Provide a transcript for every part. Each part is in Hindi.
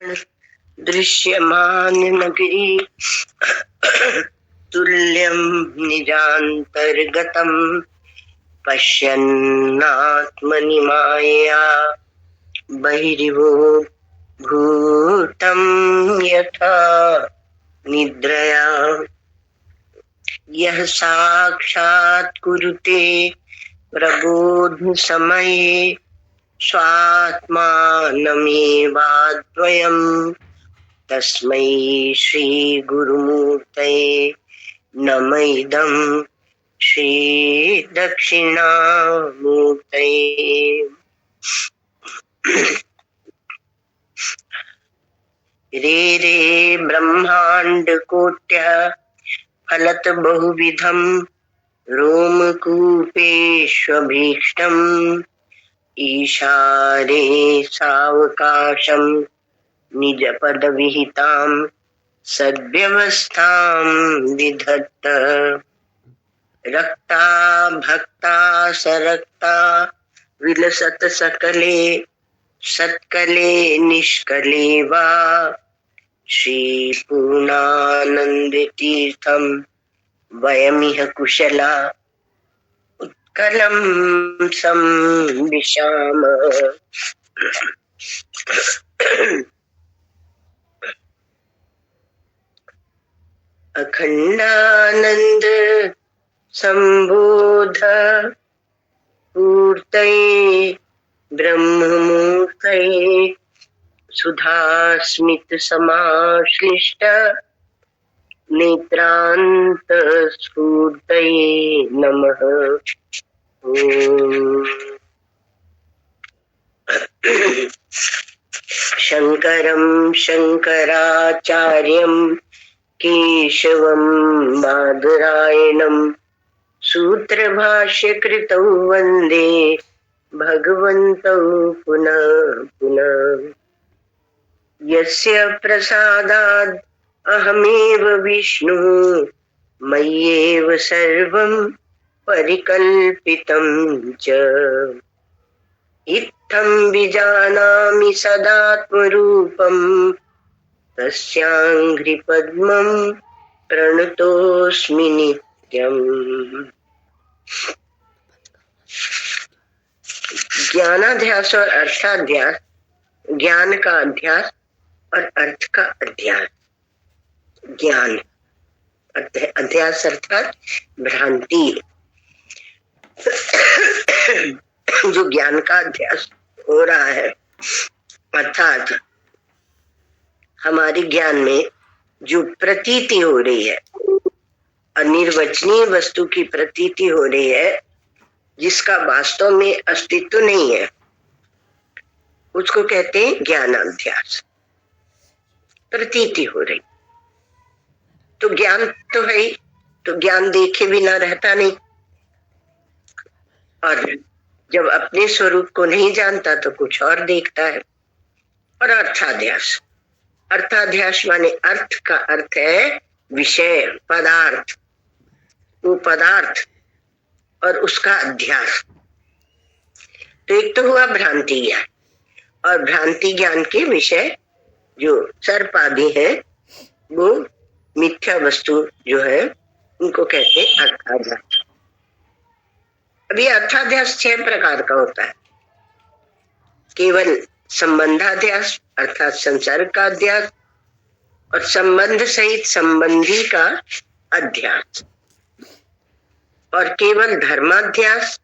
दृश्यमान नगरी तुल्यं निजान्तर्गतं पश्यन्नात्मनि मायया बहिर्भूतं यथा निद्रया यः साक्षात् कुरुते प्रबोध समये स्वात्मानमेवाद्वयम् तस्मै श्री गुरुमूर्तये नमः इदं श्री दक्षिणामूर्तये। रे रे ब्रह्मांड कोट्य फलत बहुविधं रोमकूपेष्वभीष्टम् ईशारे सावकाशं निज पद विहितां सद्व्यवस्थां विधत्त रक्ता भक्ता सरक्ता विलसत सकले सत्कले निष्कले वा श्री पूर्णानंद तीर्थम वयमिह कुशला उत्कलं संविशाम। अखंडानंद संबोध पूर्तये ब्रह्ममूर्तये सुधास्मित समाश्लिष्ट नेत्रांत स्फूर्तये नमः। शंकरं शंकराचार्यं केशवं बादरायणं सूत्रभाष्यकृतौ वन्दे भगवन्तौ पुनः पुनः। यस्य प्रसादाद् अहमेव विष्णुः मय्येव सर्वं परिकल्पितं च इत्थं विजानामि सदात्मरूपं तस्याङ्घ्रिपद्मं प्रणतोऽस्मि नित्यम्। ज्ञानाध्यास और अर्थाध्यास, ज्ञान का अध्यास और अर्थ का अध्यास। ज्ञान अध्यास अर्थात भ्रांति। जो ज्ञान का अध्यास हो रहा है अर्थात हमारे ज्ञान में जो प्रतीति हो रही है, अनिर्वचनीय वस्तु की प्रतीति हो रही है जिसका वास्तव में अस्तित्व नहीं है, उसको कहते हैं ज्ञानाध्यास। प्रतीति हो रही तो ज्ञान तो है ही, तो ज्ञान देखे बिना रहता नहीं, और जब अपने स्वरूप को नहीं जानता तो कुछ और देखता है। और अर्थाध्यास, अर्थाध्यास माने अर्थ का अर्थ है विषय, पदार्थ, वो पदार्थ और उसका अध्यास। तो एक तो हुआ भ्रांति ज्ञान, और भ्रांति ज्ञान के विषय जो सर्पादि है वो मिथ्या वस्तु जो है उनको कहते हैं अर्थाध्यास। अभी अर्थाध्यास 6 प्रकार का होता है। केवल संबंधाध्यास अर्थात संसर्ग का अध्यास, और संबंध सहित संबंधी का अध्यास, और केवल धर्माध्यास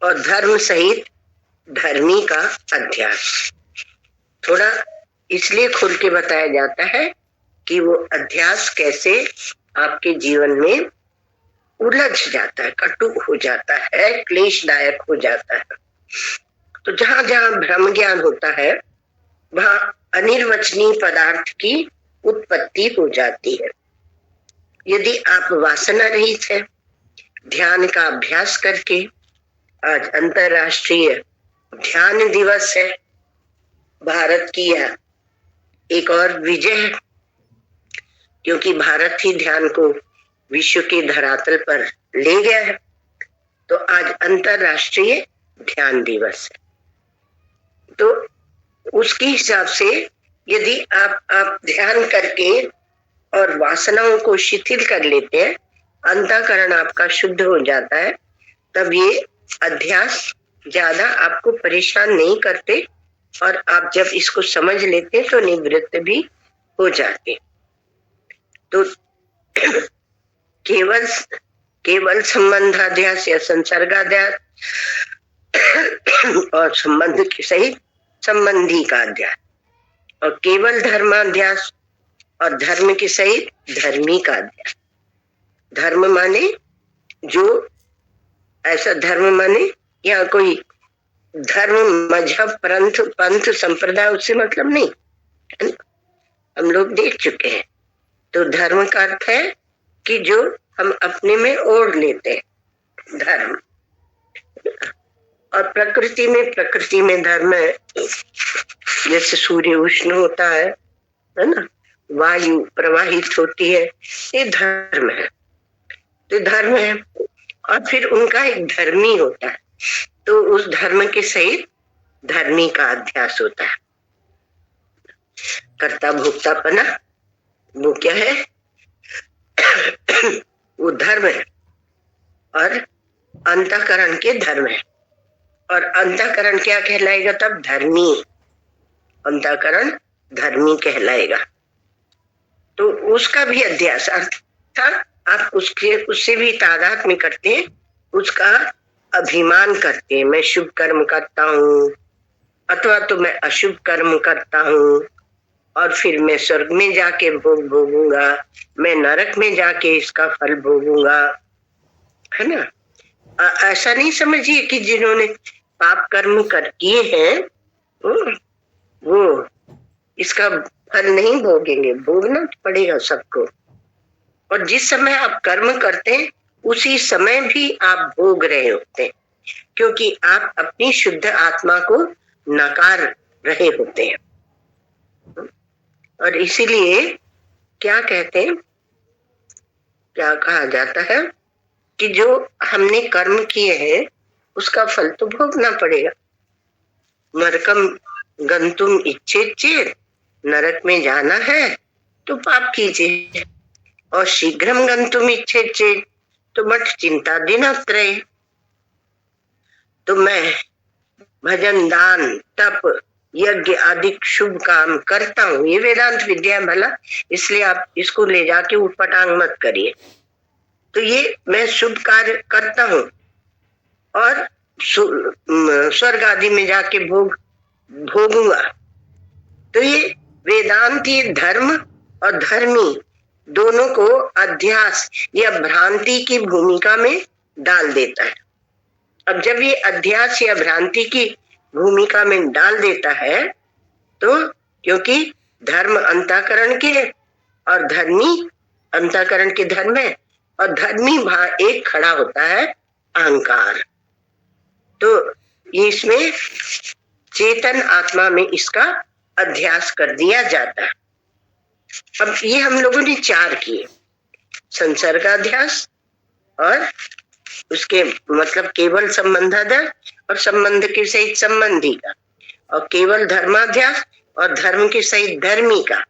और धर्म सहित धर्मी का अध्यास। थोड़ा इसलिए खुल के बताया जाता है कि वो अध्यास कैसे आपके जीवन में उलझ जाता है, कटु हो जाता है, क्लेशदायक हो जाता है। तो जहां जहां भ्रम ज्ञान होता है वहां अनिर्वचनीय पदार्थ की उत्पत्ति हो जाती है। यदि आप वासना रहित है, ध्यान का अभ्यास करके, आज अंतरराष्ट्रीय ध्यान दिवस है, भारत की यह एक और विजय है, क्योंकि भारत ही ध्यान को विश्व के धरातल पर ले गया है। तो आज अंतरराष्ट्रीय ध्यान दिवस है। तो उसके हिसाब से यदि आप ध्यान करके और वासनाओं को शिथिल कर लेते हैं, अंतःकरण आपका शुद्ध हो जाता है, तब ये अध्यास ज्यादा आपको परेशान नहीं करते और आप जब इसको समझ लेते तो निवृत्त भी हो जाते। तो केवल संबंधाध्यास या संसर्गाध्यास और संबंध के सहित संबंधी का अध्यास, और केवल धर्माध्यास और धर्म के सहित धर्मी का अध्यास। धर्म माने जो ऐसा धर्म माने या कोई धर्म मजहब पंथ संप्रदाय, उससे मतलब नहीं, हम लोग देख चुके हैं। तो धर्म का अर्थ है कि जो हम अपने में ओढ़ लेते हैं, धर्म। और प्रकृति में धर्म है, जैसे सूर्य उष्ण होता है ना, वायु प्रवाहित होती है, ये धर्म है। तो धर्म है, और फिर उनका एक धर्मी होता है, तो उस धर्म के सहित धर्मी का अध्यास होता है। कर्ता भोक्तापना वो क्या है? वो धर्म है, और अंतःकरण के धर्म है। और अंतःकरण क्या कहलाएगा तब? धर्मी। अंतःकरण धर्मी कहलाएगा। तो उसका भी अध्यास, अर्थात आप उससे भी तादात्म्य करते हैं, उसका अभिमान करते हैं। मैं शुभ कर्म करता हूँ, अथवा तो मैं अशुभ कर्म करता हूँ, और फिर मैं स्वर्ग में जाके भोग भोगूंगा, मैं नरक में जाके इसका फल भोगूंगा, है ना। ऐसा नहीं समझिए कि जिन्होंने पाप कर्म कर किए हैं वो इसका फल नहीं भोगेंगे, भोगना पड़ेगा सबको। और जिस समय आप कर्म करते हैं उसी समय भी आप भोग रहे होते हैं, क्योंकि आप अपनी शुद्ध आत्मा को नकार रहे होते हैं। और इसीलिए क्या कहते हैं, क्या कहा जाता है कि जो हमने कर्म किए हैं उसका फल तो भोगना पड़ेगा। नरकम गंतुम इच्छेत चेत, नरक में जाना है तो पाप कीजिए, और शीघ्रम गंतुम इच्छेत चेत तो मठ चिंता दिनत्रय। तो मैं भजन दान तप यज्ञ आदि शुभ काम करता हूँ, ये वेदांत विद्या है भला, इसलिए आप इसको ले जाके उठपटांग मत करिए। तो ये मैं शुभ कार्य करता हूँ और स्वर्ग आदि में जाके भोगूंगा। तो ये वेदांती धर्म और धर्मी दोनों को अध्यास या भ्रांति की भूमिका में डाल देता है। अब जब ये अध्यास या भ्रांति की भूमिका में डाल देता है, तो क्योंकि धर्म अंतःकरण के और धर्मी अंतःकरण के धर्म है, और धर्मी एक खड़ा होता है अहंकार। तो इसमें चेतन आत्मा में इसका अध्यास कर दिया जाता है। अब ये हम लोगों ने 4 किए, संसर्गाध्यास और उसके मतलब केवल संबंधाध्यास और संबंध के सहित संबंधी का, और केवल धर्माध्यास और धर्म के सहित धर्मी का।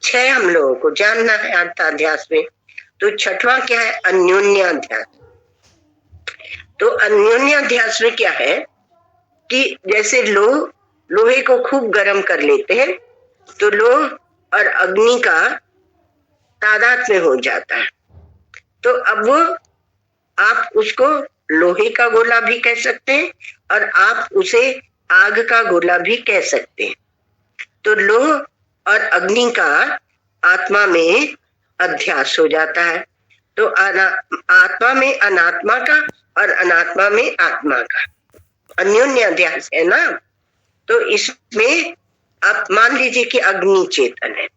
6 हम लोगों को जानना है अर्थाध्यास में। तो 6वां क्या है? अन्योन्याध्यास। तो अन्योन्याध्यास में क्या है कि जैसे लोहे को खूब गर्म कर लेते हैं तो लोह और अग्नि का तादात्म्य हो जाता है। तो अब वो आप उसको लोहे का गोला भी कह सकते हैं और आप उसे आग का गोला भी कह सकते हैं। तो लोह और अग्नि का आत्मा में अध्यास हो जाता है। तो आत्मा में अनात्मा का और अनात्मा में आत्मा का अन्योन्य अध्यास है ना। तो इसमें आप मान लीजिए कि अग्नि चेतन है,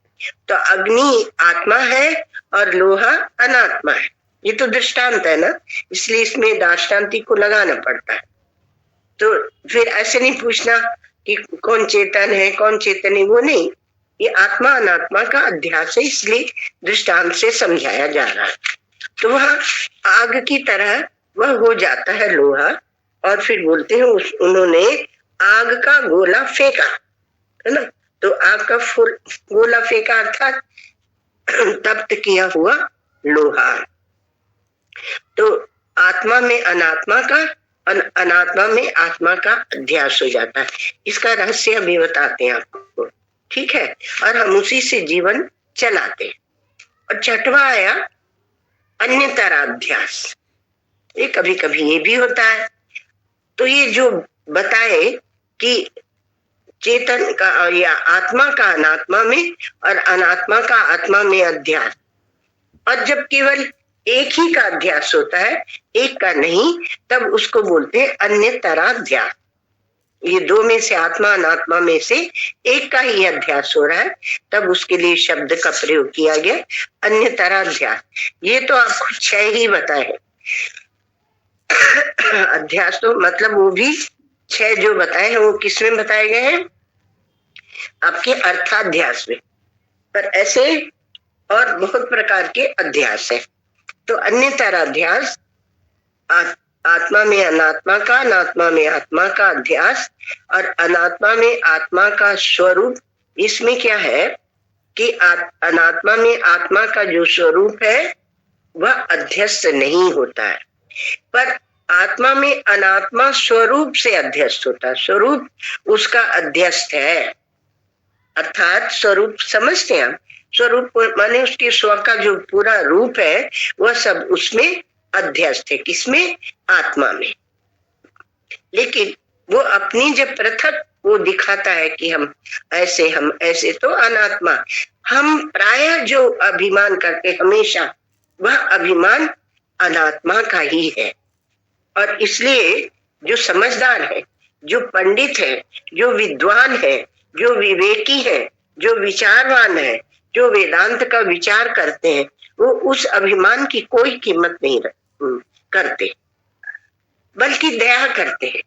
तो अग्नि आत्मा है और लोहा अनात्मा है। ये तो दृष्टांत है ना, इसलिए इसमें दार्ष्टान्तिक को लगाना पड़ता है। तो फिर ऐसे नहीं पूछना कि कौन चेतन है कौन चेतन है, वो नहीं, ये आत्मा अनात्मा का अध्यास है, इसलिए दृष्टांत से समझाया जा रहा है। तो वह आग की तरह वह हो जाता है लोहा, और फिर बोलते हैं उन्होंने आग का गोला फेंका, है ना। तो आग का गोला फेंका अर्थात तप्त किया हुआ लोहा। तो आत्मा में अनात्मा का, अनात्मा में आत्मा का अध्यास हो जाता है। इसका रहस्य अभी बताते हैं आपको, ठीक है। और हम उसी से जीवन चलाते हैं। और छठवा आया अन्यतराध्यास। ये कभी कभी ये भी होता है। तो ये जो बताए कि चेतन का या आत्मा का अनात्मा में और अनात्मा का आत्मा में अध्यास, और जब केवल एक ही का अध्यास होता है, एक का नहीं, तब उसको बोलते हैं अन्यतराध्यास। ये दो में से, आत्मा अनात्मा में से एक का ही अध्यास हो रहा है, तब उसके लिए शब्द का प्रयोग किया गया अन्यतराध्यास। ये तो आपको 6 ही बताए अध्यास, तो मतलब वो भी 6 जो बताए हैं वो किसमें बताए गए हैं? आपके अर्थाध्यास में। पर ऐसे और बहुत प्रकार के अध्यास है। तो अन्यतराध्यास आत्मा में अनात्मा का, अनात्मा में आत्मा का अध्यास, और अनात्मा में आत्मा का स्वरूप। इसमें क्या है कि अनात्मा में आत्मा का जो स्वरूप है वह अध्यस्त नहीं होता है, पर आत्मा में अनात्मा स्वरूप से अध्यस्त होता है। स्वरूप उसका अध्यस्त है, अर्थात स्वरूप समझते हैं हम। स्वरूप माने उसके स्व का जो पूरा रूप है वह सब उसमें अध्यस्त है। किसमें? आत्मा में। लेकिन वो अपनी जब पृथक वो दिखाता है कि हम ऐसे, तो अनात्मा। हम प्रायः जो अभिमान करते हमेशा, वह अभिमान अनात्मा का ही है। और इसलिए जो समझदार है, जो पंडित है, जो विद्वान है, जो विवेकी है, जो विचारवान है, जो वेदांत का विचार करते हैं, वो उस अभिमान की कोई कीमत नहीं करते, बल्कि दया करते हैं।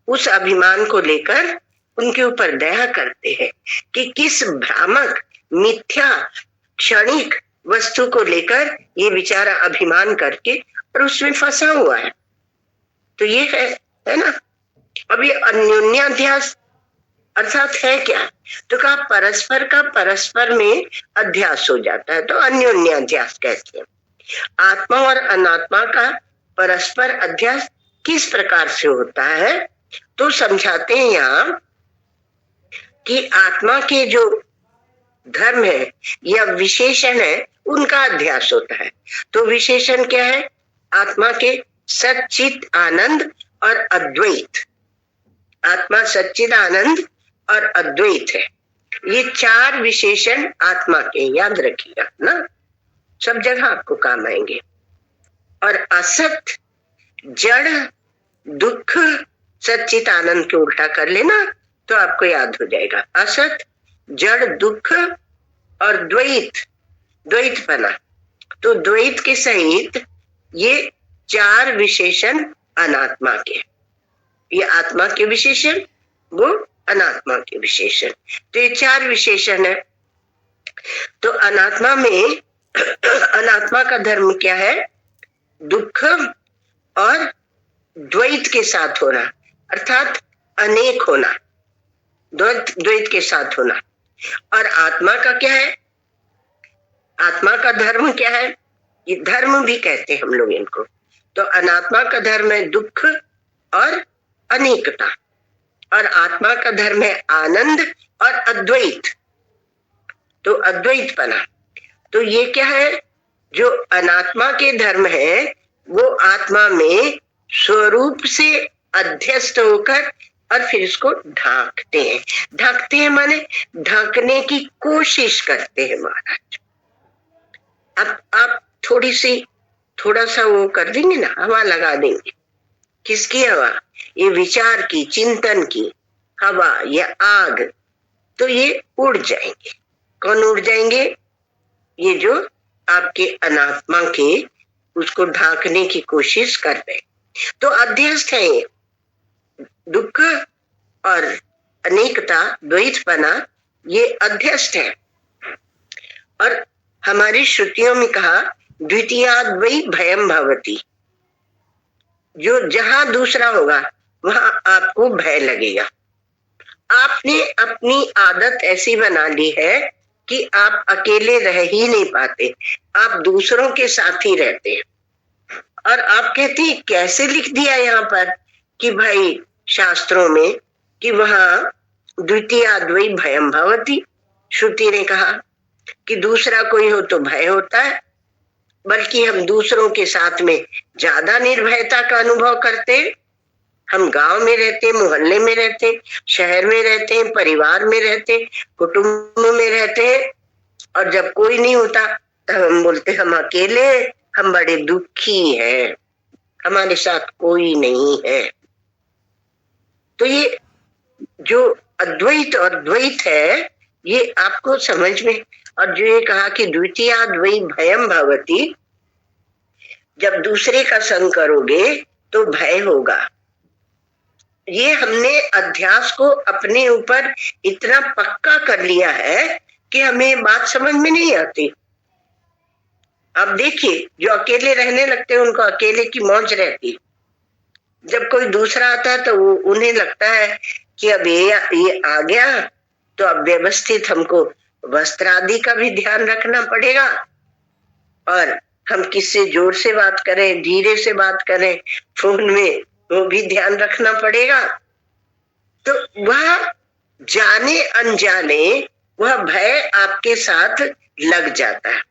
उस अभिमान को लेकर उनके ऊपर दया करते हैं कि किस भ्रामक मिथ्या क्षणिक वस्तु को लेकर ये बेचारा अभिमान करके और उसमें फंसा हुआ है। तो ये है ना। अब ये अन्योन्याध्यास अर्थात है क्या? तो कहा परस्पर का परस्पर में अध्यास हो जाता है, तो अन्योन्याध्यास कहते हैं। आत्मा और अनात्मा का परस्पर अध्यास किस प्रकार से होता है? तो समझाते हैं यहाँ कि आत्मा के जो धर्म है या विशेषण है उनका अध्यास होता है। तो विशेषण क्या है? आत्मा के सच्चित आनंद और अद्वैत। आत्मा सच्चित आनंद और अद्वैत है। ये 4 विशेषण आत्मा के, याद रखिएगा ना, सब जगह आपको काम आएंगे। और असत, जड़, दुख, सच्चित आनंद के उल्टा कर लेना तो आपको याद हो जाएगा। असत, जड़, दुख और द्वैत, द्वैतपना। तो द्वैत के सहित ये 4 विशेषण अनात्मा के। ये आत्मा के विशेषण, वो अनात्मा के विशेषण। तो ये 4 विशेषण है। तो अनात्मा में अनात्मा का धर्म क्या है? दुख और द्वैत के साथ होना, अर्थात अनेक होना, द्वैत के साथ होना। और आत्मा का क्या है? आत्मा का धर्म क्या है? ये धर्म भी कहते हैं हम लोग इनको। तो अनात्मा का धर्म है दुख और अनेकता, और आत्मा का धर्म है आनंद और अद्वैत, तो अद्वैतपना। तो ये क्या है? जो अनात्मा के धर्म है वो आत्मा में स्वरूप से अध्यस्त होकर और फिर इसको ढांकते हैं। ढांकते हैं माने ढांकने की कोशिश करते हैं महाराज। अब आप थोड़ा सा वो कर देंगे ना, हवा लगा देंगे। किसकी हवा? ये विचार की, चिंतन की हवा या आग, तो ये उड़ जाएंगे। कौन उड़ जाएंगे? ये जो आपके अनात्मा के उसको ढांकने की कोशिश कर रहे। तो अध्यस्त है ये दुख और अनेकता, द्वैतपना, ये अध्यस्त है। और हमारी श्रुतियों में कहा द्वितीयाद्वै भयम भवति, जो जहां दूसरा होगा वहां आपको भय लगेगा। आपने अपनी आदत ऐसी बना ली है कि आप अकेले रह ही नहीं पाते, आप दूसरों के साथ ही रहते हैं। और आप कहते हैं कैसे लिख दिया यहाँ पर कि भाई शास्त्रों में कि वहां द्वितीयाद्वै भयम भवति, श्रुति ने कहा कि दूसरा कोई हो तो भय होता है, बल्कि हम दूसरों के साथ में ज्यादा निर्भयता का अनुभव करते हैं। हम गांव में रहते, मोहल्ले में रहते, शहर में रहते हैं, परिवार में रहते, कुटुंब में रहते हैं, और जब कोई नहीं होता तब हम बोलते हम अकेले, हम बड़े दुखी हैं, हमारे साथ कोई नहीं है। तो ये जो अद्वैत और द्वैत है ये आपको समझ में, और जो ये कहा कि द्वितीयाद्वै भयम भवति, जब दूसरे का संग करोगे तो भय होगा। ये हमने अध्यास को अपने ऊपर इतना पक्का कर लिया है कि हमें बात समझ में नहीं आती। आप देखिए जो अकेले रहने लगते हैं उनको अकेले की मौज रहती, जब कोई दूसरा आता है तो वो उन्हें लगता है कि अब ये आ गया तो अब व्यवस्थित हमको वस्त्र आदि का भी ध्यान रखना पड़ेगा, और हम किससे जोर से बात करें, धीरे से बात करें फोन में, वो भी ध्यान रखना पड़ेगा। तो वह जाने अनजाने वह भय आपके साथ लग जाता है।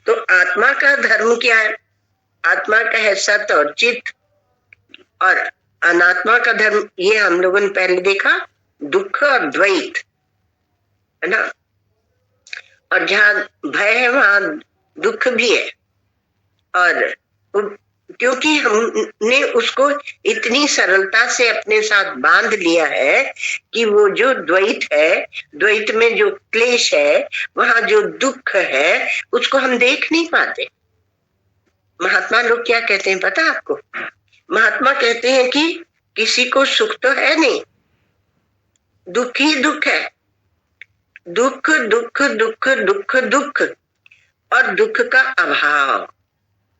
तो आत्मा का धर्म क्या है? आत्मा का है सत और चित, और अनात्मा का धर्म ये हम लोगों ने पहले देखा दुख और द्वैत, है ना। और जहाँ भय है वहां दुख भी है, और क्योंकि हमने उसको इतनी सरलता से अपने साथ बांध लिया है कि वो जो द्वैत है, द्वैत में जो क्लेश है, वहां जो दुख है उसको हम देख नहीं पाते। महात्मा लोग क्या कहते हैं पता आपको? महात्मा कहते हैं कि किसी को सुख तो है नहीं, दुख ही दुख है, दुख दुख दुख दुख दुख, और दुख का अभाव।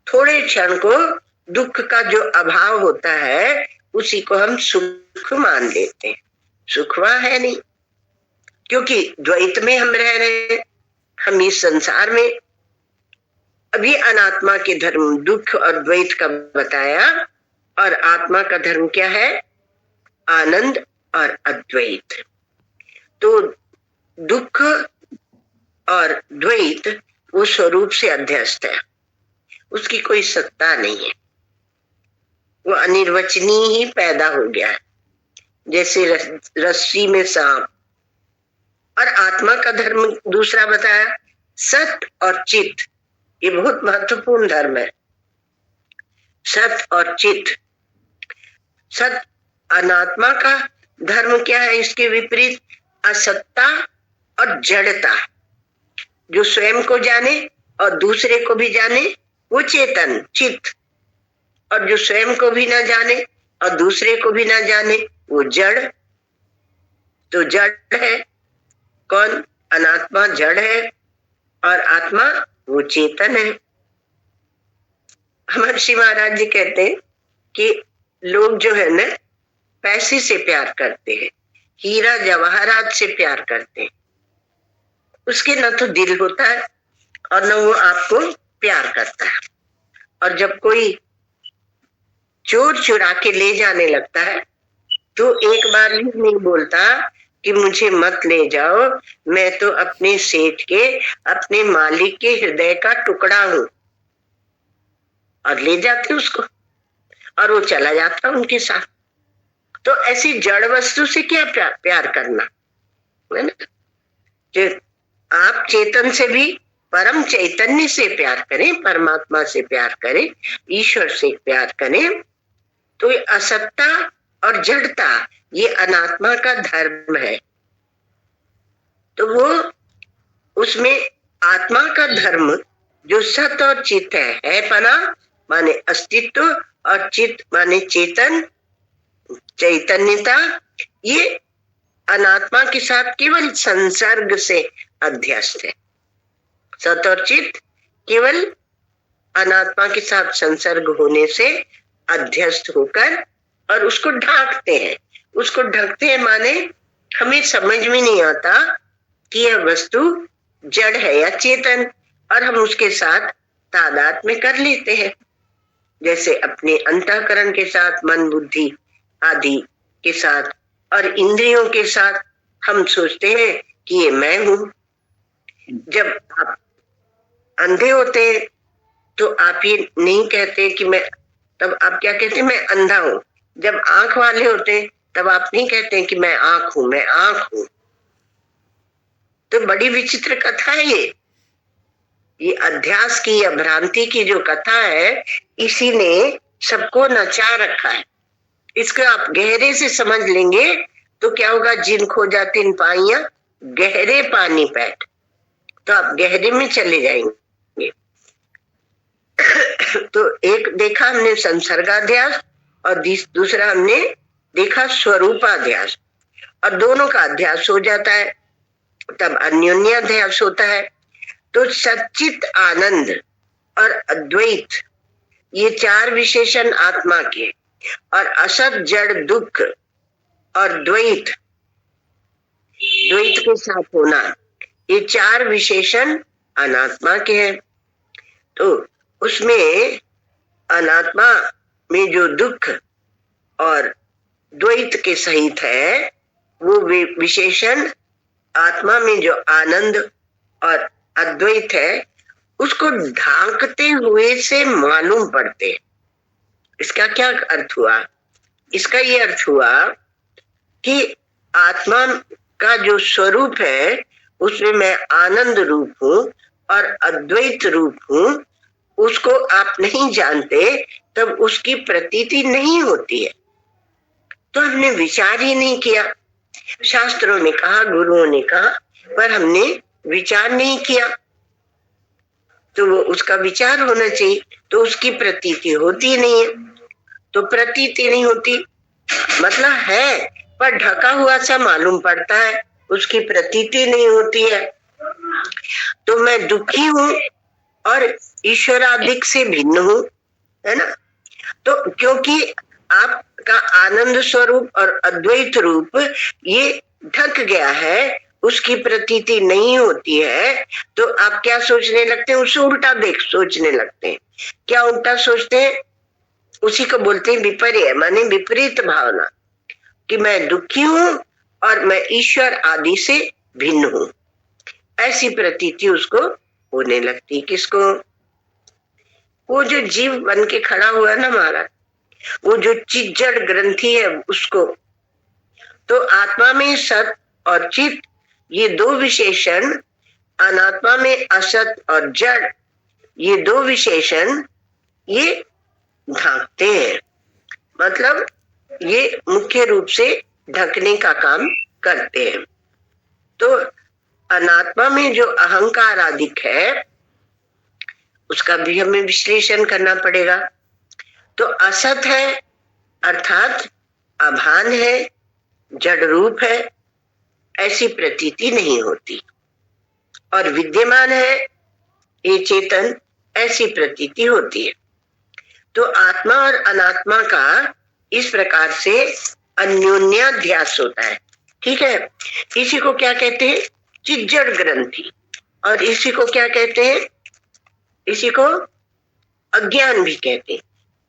थोड़े क्षण को दुख का जो अभाव होता है उसी को हम सुख मान लेते हैं, सुख वहां है नहीं, क्योंकि द्वैत में हम रह रहे हैं, हम इस संसार में। अभी अनात्मा के धर्म दुख और द्वैत का बताया, और आत्मा का धर्म क्या है? आनंद और अद्वैत। तो दुख और द्वैत वो स्वरूप से अध्यस्त है, उसकी कोई सत्ता नहीं है, वो अनिर्वचनीय ही पैदा हो गया है, जैसे रस्सी में सांप। और आत्मा का धर्म दूसरा बताया सत और चित, ये बहुत महत्वपूर्ण धर्म है, सत और चित। सत अनात्मा का धर्म क्या है? इसके विपरीत असत्ता और जड़ता। जो स्वयं को जाने और दूसरे को भी जाने वो चेतन चित, और जो स्वयं को भी ना जाने और दूसरे को भी ना जाने वो जड़। तो जड़ है कौन? अनात्मा जड़ है, और आत्मा वो चेतन है। महर्षि महाराज जी कहते हैं कि लोग जो है ना पैसे से प्यार करते हैं, हीरा जवाहरात से प्यार करते हैं, उसके न तो दिल होता है और न वो आपको प्यार करता है। और जब कोई चोर चुरा के ले जाने लगता है तो एक बार भी नहीं बोलता कि मुझे मत ले जाओ, मैं तो अपने सेठ के, अपने मालिक के हृदय का टुकड़ा हूं, और ले जाते उसको और वो चला जाता उनके साथ। तो ऐसी जड़ वस्तु से क्या प्यार करना, है ना। जो आप चेतन से भी परम चैतन्य से प्यार करें, परमात्मा से प्यार करें, ईश्वर से प्यार करें, तो ये असत्ता और जड़ता ये अनात्मा का धर्म है। तो वो उसमें आत्मा का धर्म जो सत और चित है पना माने अस्तित्व, और चित माने चेतन चैतन्यता, ये अनात्मा के साथ केवल संसर्ग से अध्यस्त है। सत और चित केवल अनात्मा के साथ संसर्ग होने से अध्यस्त होकर और उसको ढांकते हैं, उसको ढकते हैं, माने हमें समझ में नहीं आता कि यह वस्तु जड़ है या चेतन, और हम उसके साथ तादाद में कर लेते हैं। जैसे अपने अंतःकरण के साथ, मन बुद्धि आदि के साथ और इंद्रियों के साथ हम सोचते हैं कि ये मैं हूं। जब आप अंधे होते हैं तो आप ये नहीं कहते कि मैं, तब आप क्या कहते हैं, मैं अंधा हूं। जब आंख वाले होते तब आप नहीं कहते कि मैं आंख हूं, मैं आंख हूं। तो बड़ी विचित्र कथा है ये अध्यास की या भ्रांति की जो कथा है, इसी ने सबको नचा रखा है। इसको आप गहरे से समझ लेंगे तो क्या होगा, जिन खो जाती पाइयां गहरे पानी पैठ, तो आप गहरे में चले जाएंगे। तो एक देखा हमने संसर्गाध्यास और दूसरा हमने देखा स्वरूपाध्यास, और दोनों का अध्यास हो जाता है तब अन्योन्याध्यास होता है। तो सच्चित आनंद और अद्वैत, ये चार विशेषण आत्मा के, और असत जड़ दुख और द्वैत, द्वैत के साथ होना, ये चार विशेषण अनात्मा के हैं। तो उसमें अनात्मा में जो दुख और द्वैत के सहित है, वो विशेषण आत्मा में जो आनंद और अद्वैत है, उसको ढांकते हुए से मालूम पड़ते। इसका क्या अर्थ हुआ? इसका ये अर्थ हुआ कि आत्मा का जो स्वरूप है उसमें मैं आनंद रूप हूं और अद्वैत रूप हूं, उसको आप नहीं जानते तब उसकी प्रतीति नहीं होती है। तो हमने विचार ही नहीं किया, शास्त्रों ने कहा, गुरुओं ने कहा, पर हमने विचार नहीं किया। तो वो उसका विचार होना चाहिए, तो उसकी प्रतीति होती नहीं है। तो प्रतीति नहीं होती मतलब है पर ढका हुआ सा मालूम पड़ता है, उसकी प्रतीति नहीं होती है। तो मैं दुखी हूं और ईश्वराधिक से भिन्न हूं, है ना। तो क्योंकि आपका आनंद स्वरूप और अद्वैत रूप ये ढक गया है, उसकी प्रतीति नहीं होती है, तो आप क्या सोचने लगते हैं, उससे उल्टा सोचने लगते हैं। क्या उल्टा सोचते हैं? उसी को बोलते हैं विपर्य, माने विपरीत भावना, कि मैं दुखी हूं और मैं ईश्वर आदि से भिन्न हूं, ऐसी प्रतीति उसको होने लगती। किसको? वो जो जीव बन के खड़ा हुआ ना महाराज, वो जो चिज्जड़ ग्रंथि है उसको। तो आत्मा में सत और चित, ये दो विशेषण, अनात्मा में असत और जड़, ये दो विशेषण ये ढांकते हैं, मतलब ये मुख्य रूप से ढकने का काम करते हैं। तो अनात्मा में जो अहंकार आदिक है उसका भी हमें विश्लेषण करना पड़ेगा। तो असत है अर्थात अभान है, जड़ रूप है, ऐसी प्रतीति नहीं होती, और विद्यमान है ये चेतन, ऐसी प्रतीति होती है। तो आत्मा और अनात्मा का इस प्रकार से अन्योन्याध्यास होता है, ठीक है। इसी को क्या कहते हैं? चिज्जड़ ग्रंथि। और इसी को क्या कहते हैं? इसी को अज्ञान भी कहते हैं,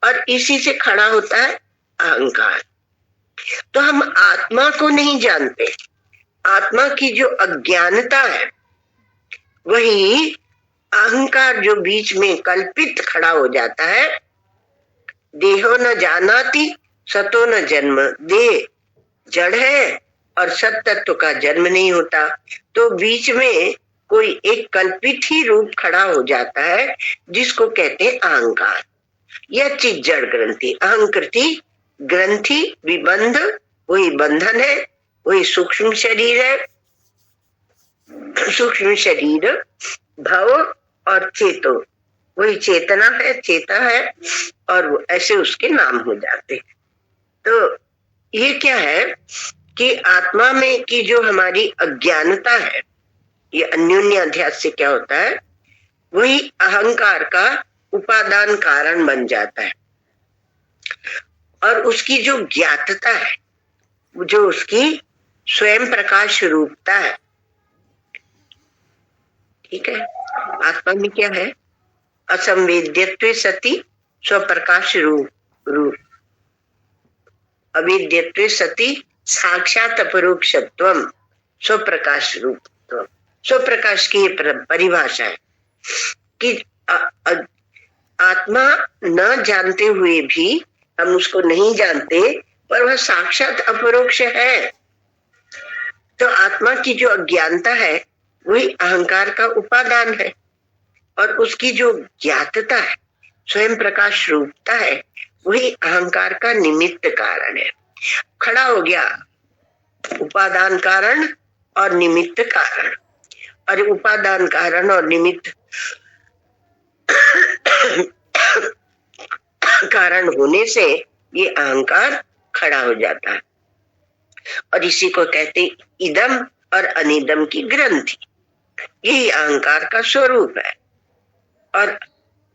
और इसी से खड़ा होता है अहंकार। तो हम आत्मा को नहीं जानते, आत्मा की जो अज्ञानता है वही अहंकार जो बीच में कल्पित खड़ा हो जाता है। देहो न जानाति सतो न जन्म, देह जड़ है और सत तत्व का जन्म नहीं होता, तो बीच में कोई एक कल्पित ही रूप खड़ा हो जाता है जिसको कहते हैं अहंकार। यह चिज्जड़ ग्रंथि, अहंकृति ग्रंथि विबंध, वही बंधन है, वही सूक्ष्म शरीर है। सूक्ष्म शरीर, भव और चेतो, वही चेतना है, चेता है, और वो ऐसे उसके नाम हो जाते हैं। तो ये क्या है कि आत्मा में की जो हमारी अज्ञानता है, ये अन्योन्याध्यास से क्या होता है, वही अहंकार का उपादान कारण बन जाता है। और उसकी जो ज्ञातता है, जो उसकी स्वयं प्रकाश रूपता है। ठीक है, आत्मा में क्या है? असंवेद्यत्वे सति स्वप्रकाश रूप, अवेद्यत्वे सति साक्षात अपरोक्षत्वम स्वप्रकाश रूप। स्वप्रकाश की ये परिभाषा है कि आत्मा न जानते हुए भी हम उसको नहीं जानते, पर वह साक्षात अपरोक्ष है। तो आत्मा की जो अज्ञानता है वही अहंकार का उपादान है, और उसकी जो ज्ञातता है, स्वयं प्रकाश रूपता है, वही अहंकार का निमित्त कारण है। खड़ा हो गया उपादान कारण और निमित्त कारण, और उपादान कारण और निमित्त कारण होने से ये अहंकार खड़ा हो जाता है, और इसी को कहते इदम और अनिदम की ग्रंथि। यही अहंकार का स्वरूप है, और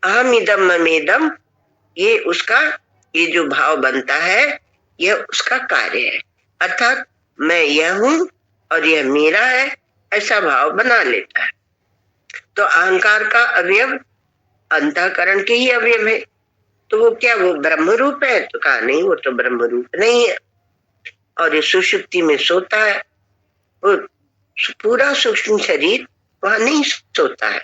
अहम इदम ममेदम ये उसका ये जो भाव बनता है यह उसका कार्य है। अर्थात मैं यह हूं और यह मेरा है, ऐसा भाव बना लेता है। तो अहंकार का अवयव अंतःकरण के ही अवयव है, तो वो क्या वो ब्रह्म रूप है? तो कहा नहीं, वो तो ब्रह्म रूप नहीं है, और ये सुषुप्ति में सोता है। वो पूरा सूक्ष्म शरीर वहां नहीं सोता है,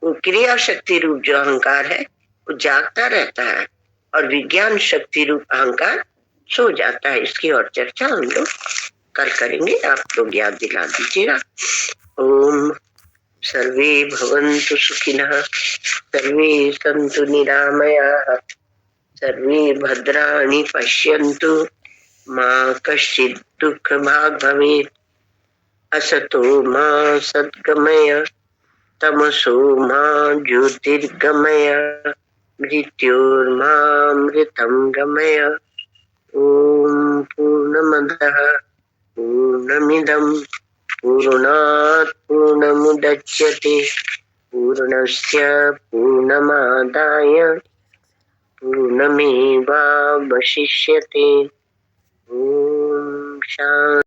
वो क्रिया शक्ति रूप जो अहंकार है वो जागता रहता है, और विज्ञान शक्ति रूप अहंकार सो जाता है। इसकी और चर्चा हम लोग कल करेंगे, आप लोग याद दिला दीजिएगा। ओम सर्वे भवन्तु सुखिनः, सर्वे सन्तु निरामयाः, सर्वे भद्राणि पश्यन्तु, मा कश्चित् दुःखभाग् भवेत्। असतो मा सद्गमय, तमसो मा ज्योतिर्गमय, मृत्योर्मामृतं गमय। ओम पूर्णमदः पूर्णमिदं पूर्णात् पूर्णमुदच्यते, पूर्णस्य पूर्णमादाय पूर्णमेवावशिष्यते। ओम शांति।